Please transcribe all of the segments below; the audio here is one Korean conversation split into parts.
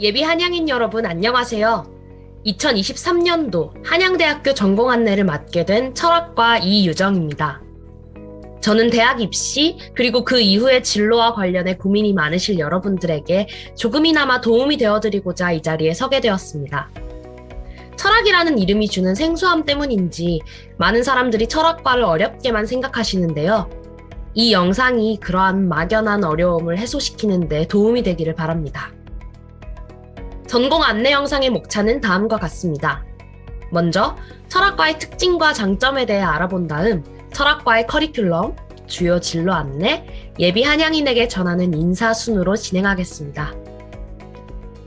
예비 한양인 여러분 안녕하세요. 2023년도 한양대학교 전공 안내를 맡게 된 철학과 이유정입니다. 저는 대학 입시 그리고 그 이후의 진로와 관련해 고민이 많으실 여러분들에게 조금이나마 도움이 되어드리고자 이 자리에 서게 되었습니다. 철학이라는 이름이 주는 생소함 때문인지 많은 사람들이 철학과를 어렵게만 생각하시는데요. 이 영상이 그러한 막연한 어려움을 해소시키는 데 도움이 되기를 바랍니다. 전공 안내 영상의 목차는 다음과 같습니다. 먼저 철학과의 특징과 장점에 대해 알아본 다음 철학과의 커리큘럼, 주요 진로 안내, 예비 한양인에게 전하는 인사 순으로 진행하겠습니다.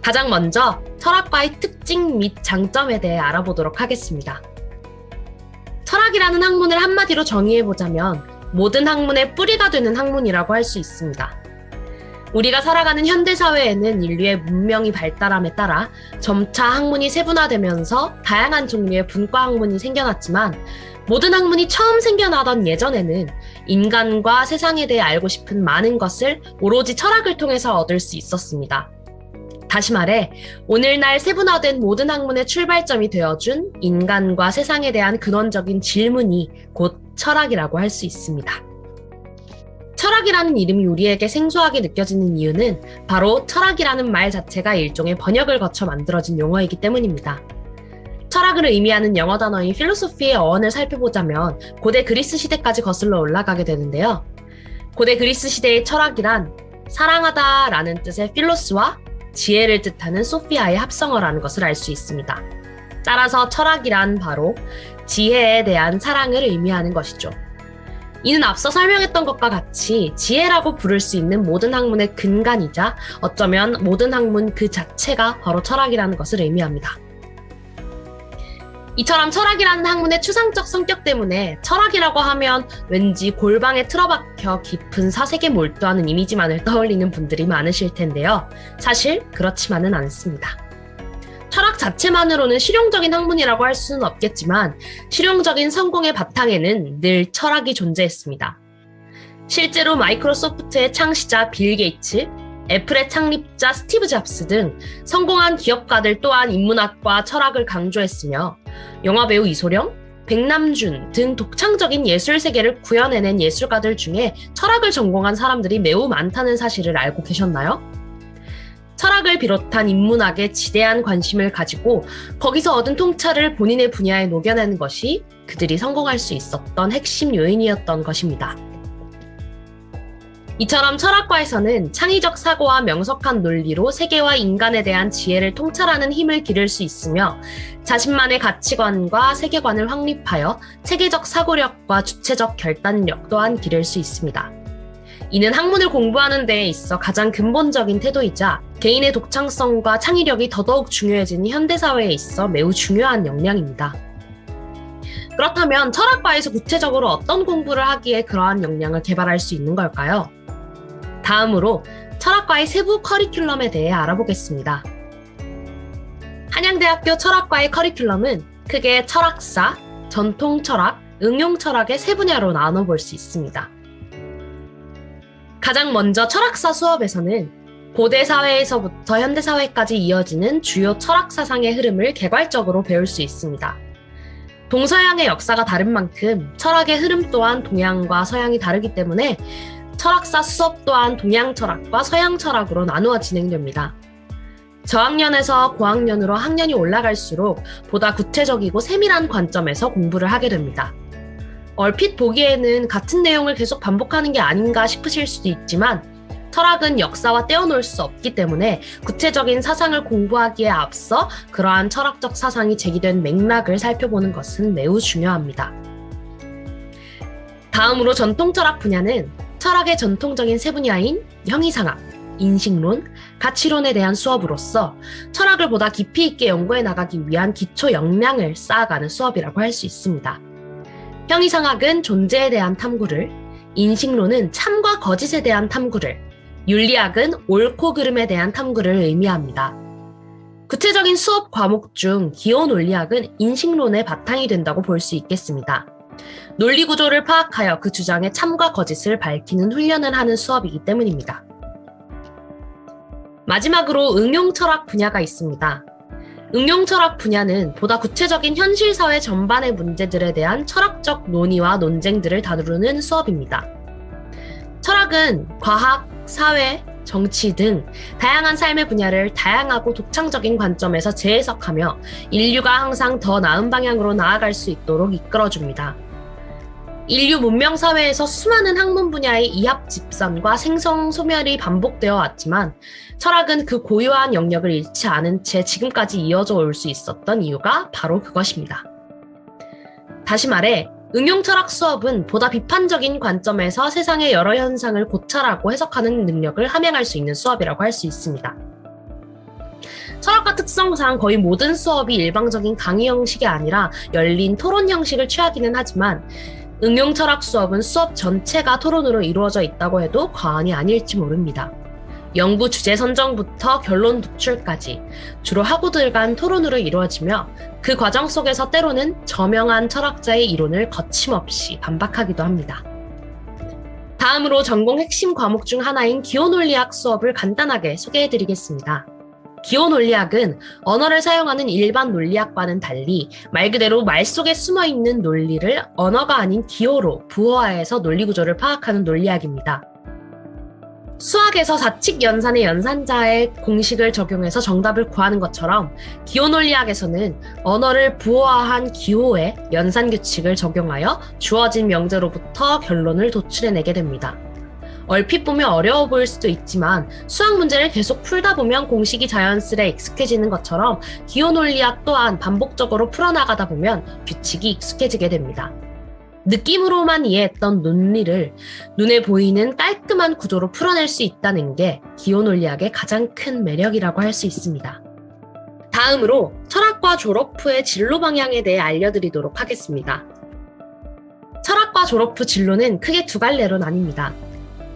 가장 먼저 철학과의 특징 및 장점에 대해 알아보도록 하겠습니다. 철학이라는 학문을 한마디로 정의해보자면 모든 학문의 뿌리가 되는 학문이라고 할 수 있습니다. 우리가 살아가는 현대사회에는 인류의 문명이 발달함에 따라 점차 학문이 세분화되면서 다양한 종류의 분과 학문이 생겨났지만 모든 학문이 처음 생겨나던 예전에는 인간과 세상에 대해 알고 싶은 많은 것을 오로지 철학을 통해서 얻을 수 있었습니다. 다시 말해 오늘날 세분화된 모든 학문의 출발점이 되어준 인간과 세상에 대한 근원적인 질문이 곧 철학이라고 할 수 있습니다. 철학이라는 이름이 우리에게 생소하게 느껴지는 이유는 바로 철학이라는 말 자체가 일종의 번역을 거쳐 만들어진 용어이기 때문입니다. 철학을 의미하는 영어 단어인 필로소피의 어원을 살펴보자면 고대 그리스 시대까지 거슬러 올라가게 되는데요. 고대 그리스 시대의 철학이란 사랑하다 라는 뜻의 필로스와 지혜를 뜻하는 소피아의 합성어라는 것을 알 수 있습니다. 따라서 철학이란 바로 지혜에 대한 사랑을 의미하는 것이죠. 이는 앞서 설명했던 것과 같이 지혜라고 부를 수 있는 모든 학문의 근간이자 어쩌면 모든 학문 그 자체가 바로 철학이라는 것을 의미합니다. 이처럼 철학이라는 학문의 추상적 성격 때문에 철학이라고 하면 왠지 골방에 틀어박혀 깊은 사색에 몰두하는 이미지만을 떠올리는 분들이 많으실 텐데요. 사실 그렇지만은 않습니다. 철학 자체만으로는 실용적인 학문이라고 할 수는 없겠지만 실용적인 성공의 바탕에는 늘 철학이 존재했습니다. 실제로 마이크로소프트의 창시자 빌 게이츠, 애플의 창립자 스티브 잡스 등 성공한 기업가들 또한 인문학과 철학을 강조했으며 영화배우 이소룡, 백남준 등 독창적인 예술 세계를 구현해낸 예술가들 중에 철학을 전공한 사람들이 매우 많다는 사실을 알고 계셨나요? 철학을 비롯한 인문학에 지대한 관심을 가지고 거기서 얻은 통찰을 본인의 분야에 녹여내는 것이 그들이 성공할 수 있었던 핵심 요인이었던 것입니다. 이처럼 철학과에서는 창의적 사고와 명석한 논리로 세계와 인간에 대한 지혜를 통찰하는 힘을 기를 수 있으며 자신만의 가치관과 세계관을 확립하여 체계적 사고력과 주체적 결단력 또한 기를 수 있습니다. 이는 학문을 공부하는 데에 있어 가장 근본적인 태도이자 개인의 독창성과 창의력이 더더욱 중요해지는 현대사회에 있어 매우 중요한 역량입니다. 그렇다면 철학과에서 구체적으로 어떤 공부를 하기에 그러한 역량을 개발할 수 있는 걸까요? 다음으로 철학과의 세부 커리큘럼에 대해 알아보겠습니다. 한양대학교 철학과의 커리큘럼은 크게 철학사, 전통철학, 응용철학의 세 분야로 나눠볼 수 있습니다. 가장 먼저 철학사 수업에서는 고대 사회에서부터 현대 사회까지 이어지는 주요 철학 사상의 흐름을 개괄적으로 배울 수 있습니다. 동서양의 역사가 다른 만큼 철학의 흐름 또한 동양과 서양이 다르기 때문에 철학사 수업 또한 동양 철학과 서양 철학으로 나누어 진행됩니다. 저학년에서 고학년으로 학년이 올라갈수록 보다 구체적이고 세밀한 관점에서 공부를 하게 됩니다. 얼핏 보기에는 같은 내용을 계속 반복하는 게 아닌가 싶으실 수도 있지만 철학은 역사와 떼어놓을 수 없기 때문에 구체적인 사상을 공부하기에 앞서 그러한 철학적 사상이 제기된 맥락을 살펴보는 것은 매우 중요합니다. 다음으로 전통철학 분야는 철학의 전통적인 세 분야인 형이상학, 인식론, 가치론에 대한 수업으로서 철학을 보다 깊이 있게 연구해 나가기 위한 기초 역량을 쌓아가는 수업이라고 할 수 있습니다. 형이상학은 존재에 대한 탐구를, 인식론은 참과 거짓에 대한 탐구를, 윤리학은 옳고 그름에 대한 탐구를 의미합니다. 구체적인 수업 과목 중 기호논리학은 인식론의 바탕이 된다고 볼 수 있겠습니다. 논리 구조를 파악하여 그 주장의 참과 거짓을 밝히는 훈련을 하는 수업이기 때문입니다. 마지막으로 응용철학 분야가 있습니다. 응용철학 분야는 보다 구체적인 현실사회 전반의 문제들에 대한 철학적 논의와 논쟁들을 다루는 수업입니다. 철학은 과학, 사회, 정치 등 다양한 삶의 분야를 다양하고 독창적인 관점에서 재해석하며 인류가 항상 더 나은 방향으로 나아갈 수 있도록 이끌어줍니다. 인류 문명 사회에서 수많은 학문 분야의 이합 집산과 생성 소멸이 반복되어 왔지만 철학은 그 고유한 영역을 잃지 않은 채 지금까지 이어져 올 수 있었던 이유가 바로 그것입니다. 다시 말해 응용철학 수업은 보다 비판적인 관점에서 세상의 여러 현상을 고찰하고 해석하는 능력을 함양할 수 있는 수업이라고 할 수 있습니다. 철학과 특성상 거의 모든 수업이 일방적인 강의 형식이 아니라 열린 토론 형식을 취하기는 하지만 응용철학 수업은 수업 전체가 토론으로 이루어져 있다고 해도 과언이 아닐지 모릅니다. 연구 주제 선정부터 결론 도출까지 주로 학우들 간 토론으로 이루어지며 그 과정 속에서 때로는 저명한 철학자의 이론을 거침없이 반박하기도 합니다. 다음으로 전공 핵심 과목 중 하나인 기호논리학 수업을 간단하게 소개해드리겠습니다. 기호논리학은 언어를 사용하는 일반 논리학과는 달리 말 그대로 말 속에 숨어있는 논리를 언어가 아닌 기호로 부호화해서 논리구조를 파악하는 논리학입니다. 수학에서 사칙 연산의 연산자의 공식을 적용해서 정답을 구하는 것처럼 기호논리학에서는 언어를 부호화한 기호의 연산 규칙을 적용하여 주어진 명제로부터 결론을 도출해내게 됩니다. 얼핏 보면 어려워 보일 수도 있지만 수학 문제를 계속 풀다 보면 공식이 자연스레 익숙해지는 것처럼 기호논리학 또한 반복적으로 풀어나가다 보면 규칙이 익숙해지게 됩니다. 느낌으로만 이해했던 논리를 눈에 보이는 깔끔한 구조로 풀어낼 수 있다는 게 기호논리학의 가장 큰 매력이라고 할 수 있습니다. 다음으로 철학과 졸업 후의 진로 방향에 대해 알려드리도록 하겠습니다. 철학과 졸업 후 진로는 크게 두 갈래로 나뉩니다.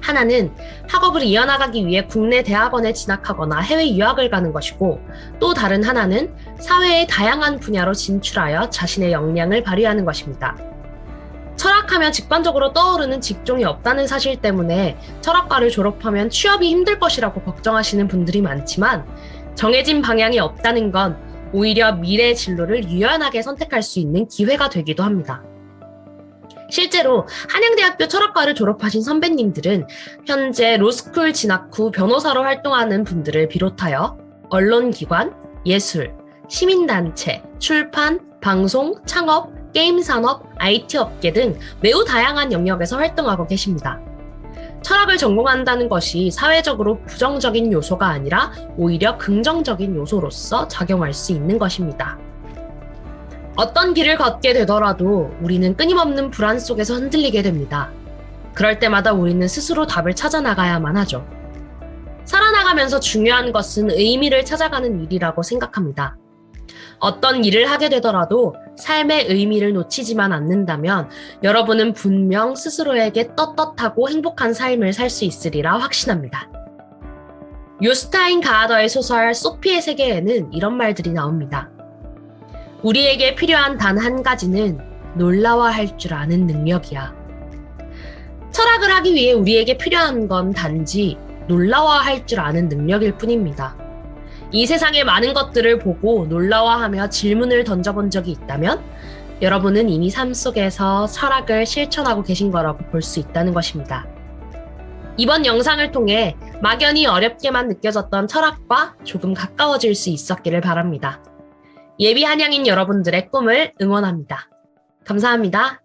하나는 학업을 이어나가기 위해 국내 대학원에 진학하거나 해외 유학을 가는 것이고, 또 다른 하나는 사회의 다양한 분야로 진출하여 자신의 역량을 발휘하는 것입니다. 철학하면 직관적으로 떠오르는 직종이 없다는 사실 때문에 철학과를 졸업하면 취업이 힘들 것이라고 걱정하시는 분들이 많지만, 정해진 방향이 없다는 건 오히려 미래 진로를 유연하게 선택할 수 있는 기회가 되기도 합니다. 실제로 한양대학교 철학과를 졸업하신 선배님들은 현재 로스쿨 진학 후 변호사로 활동하는 분들을 비롯하여 언론기관, 예술, 시민단체, 출판, 방송, 창업, 게임 산업, IT 업계 등 매우 다양한 영역에서 활동하고 계십니다. 철학을 전공한다는 것이 사회적으로 부정적인 요소가 아니라 오히려 긍정적인 요소로서 작용할 수 있는 것입니다. 어떤 길을 걷게 되더라도 우리는 끊임없는 불안 속에서 흔들리게 됩니다. 그럴 때마다 우리는 스스로 답을 찾아 나가야만 하죠. 살아나가면서 중요한 것은 의미를 찾아가는 일이라고 생각합니다. 어떤 일을 하게 되더라도 삶의 의미를 놓치지만 않는다면 여러분은 분명 스스로에게 떳떳하고 행복한 삶을 살 수 있으리라 확신합니다. 요스타인 가하더의 소설 소피의 세계에는 이런 말들이 나옵니다. 우리에게 필요한 단 한 가지는 놀라워할 줄 아는 능력이야. 철학을 하기 위해 우리에게 필요한 건 단지 놀라워할 줄 아는 능력일 뿐입니다. 이 세상의 많은 것들을 보고 놀라워하며 질문을 던져본 적이 있다면 여러분은 이미 삶 속에서 철학을 실천하고 계신 거라고 볼 수 있다는 것입니다. 이번 영상을 통해 막연히 어렵게만 느껴졌던 철학과 조금 가까워질 수 있었기를 바랍니다. 예비 한양인 여러분들의 꿈을 응원합니다. 감사합니다.